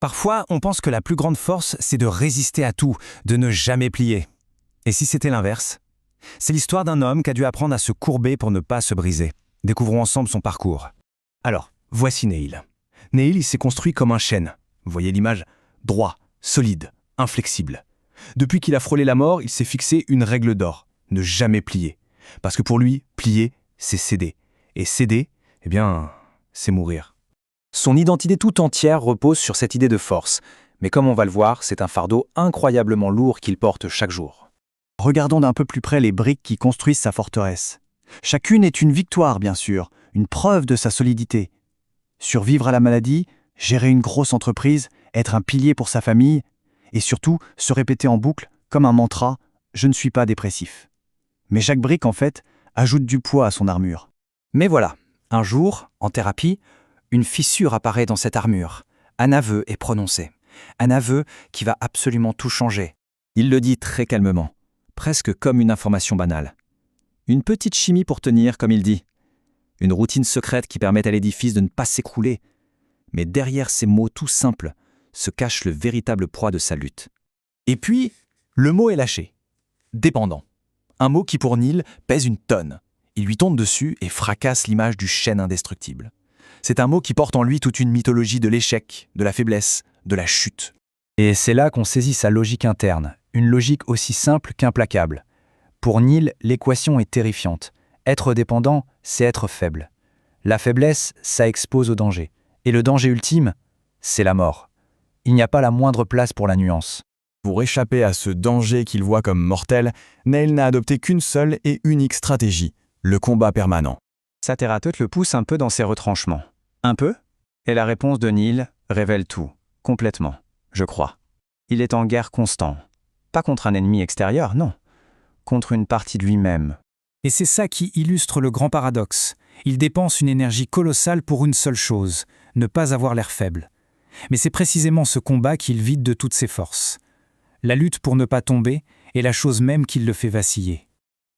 Parfois, on pense que la plus grande force, c'est de résister à tout, de ne jamais plier. Et si c'était l'inverse? C'est l'histoire d'un homme qui a dû apprendre à se courber pour ne pas se briser. Découvrons ensemble son parcours. Alors, voici Neil. Neil, il s'est construit comme un chêne. Vous voyez l'image? Droit, solide, inflexible. Depuis qu'il a frôlé la mort, il s'est fixé une règle d'or, ne jamais plier. Parce que pour lui, plier, c'est céder. Et céder, eh bien, c'est mourir. Son identité tout entière repose sur cette idée de force. Mais comme on va le voir, c'est un fardeau incroyablement lourd qu'il porte chaque jour. Regardons d'un peu plus près les briques qui construisent sa forteresse. Chacune est une victoire, bien sûr, une preuve de sa solidité. Survivre à la maladie, gérer une grosse entreprise, être un pilier pour sa famille, et surtout se répéter en boucle, comme un mantra, « je ne suis pas dépressif ». Mais chaque brique, en fait, ajoute du poids à son armure. Mais voilà, un jour, en thérapie, une fissure apparaît dans cette armure. Un aveu est prononcé. Un aveu qui va absolument tout changer. Il le dit très calmement, presque comme une information banale. Une petite chimie pour tenir, comme il dit. Une routine secrète qui permet à l'édifice de ne pas s'écrouler. Mais derrière ces mots tout simples se cache le véritable poids de sa lutte. Et puis, le mot est lâché. Dépendant. Un mot qui pour Neil pèse une tonne. Il lui tombe dessus et fracasse l'image du chêne indestructible. C'est un mot qui porte en lui toute une mythologie de l'échec, de la faiblesse, de la chute. Et c'est là qu'on saisit sa logique interne, une logique aussi simple qu'implacable. Pour Neil, l'équation est terrifiante. Être dépendant, c'est être faible. La faiblesse, ça expose au danger. Et le danger ultime, c'est la mort. Il n'y a pas la moindre place pour la nuance. Pour échapper à ce danger qu'il voit comme mortel, Neil n'a adopté qu'une seule et unique stratégie, le combat permanent. Sa thérapeute le pousse un peu dans ses retranchements. Un peu? Et la réponse de Neil révèle tout, complètement, je crois. Il est en guerre constante. Pas contre un ennemi extérieur, non. Contre une partie de lui-même. Et c'est ça qui illustre le grand paradoxe. Il dépense une énergie colossale pour une seule chose, ne pas avoir l'air faible. Mais c'est précisément ce combat qu'il vide de toutes ses forces. La lutte pour ne pas tomber est la chose même qui le fait vaciller.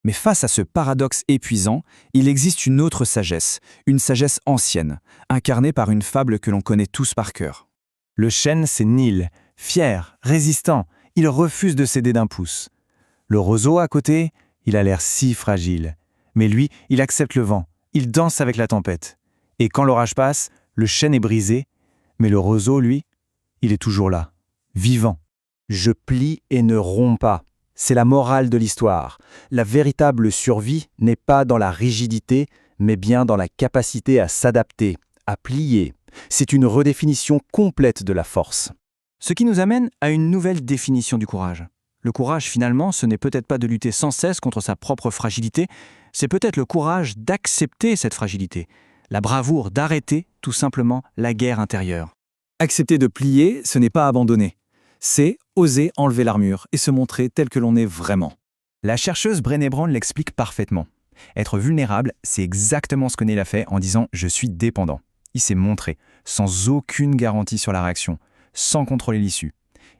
Mais face à ce paradoxe épuisant, il existe une autre sagesse, une sagesse ancienne, incarnée par une fable que l'on connaît tous par cœur. Le chêne, c'est Neil, fier, résistant, il refuse de céder d'un pouce. Le roseau à côté, il a l'air si fragile. Mais lui, il accepte le vent, il danse avec la tempête. Et quand l'orage passe, le chêne est brisé, mais le roseau, lui, il est toujours là, vivant. Je plie et ne romps pas. C'est la morale de l'histoire. La véritable survie n'est pas dans la rigidité, mais bien dans la capacité à s'adapter, à plier. C'est une redéfinition complète de la force. Ce qui nous amène à une nouvelle définition du courage. Le courage, finalement, ce n'est peut-être pas de lutter sans cesse contre sa propre fragilité, c'est peut-être le courage d'accepter cette fragilité, la bravoure d'arrêter, tout simplement, la guerre intérieure. Accepter de plier, ce n'est pas abandonner. C'est oser enlever l'armure et se montrer tel que l'on est vraiment. La chercheuse Brené Brown l'explique parfaitement. Être vulnérable, c'est exactement ce que Neil a fait en disant « je suis dépendant ». Il s'est montré, sans aucune garantie sur la réaction, sans contrôler l'issue.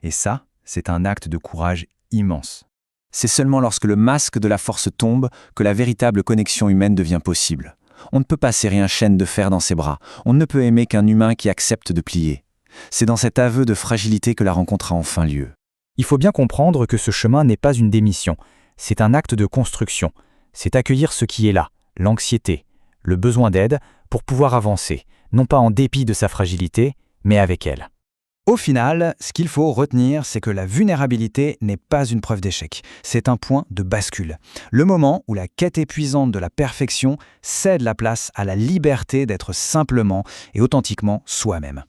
Et ça, c'est un acte de courage immense. C'est seulement lorsque le masque de la force tombe que la véritable connexion humaine devient possible. On ne peut pas serrer un chêne de fer dans ses bras. On ne peut aimer qu'un humain qui accepte de plier. C'est dans cet aveu de fragilité que la rencontre a enfin lieu. Il faut bien comprendre que ce chemin n'est pas une démission. C'est un acte de construction. C'est accueillir ce qui est là, l'anxiété, le besoin d'aide pour pouvoir avancer, non pas en dépit de sa fragilité, mais avec elle. Au final, ce qu'il faut retenir, c'est que la vulnérabilité n'est pas une preuve d'échec. C'est un point de bascule. Le moment où la quête épuisante de la perfection cède la place à la liberté d'être simplement et authentiquement soi-même.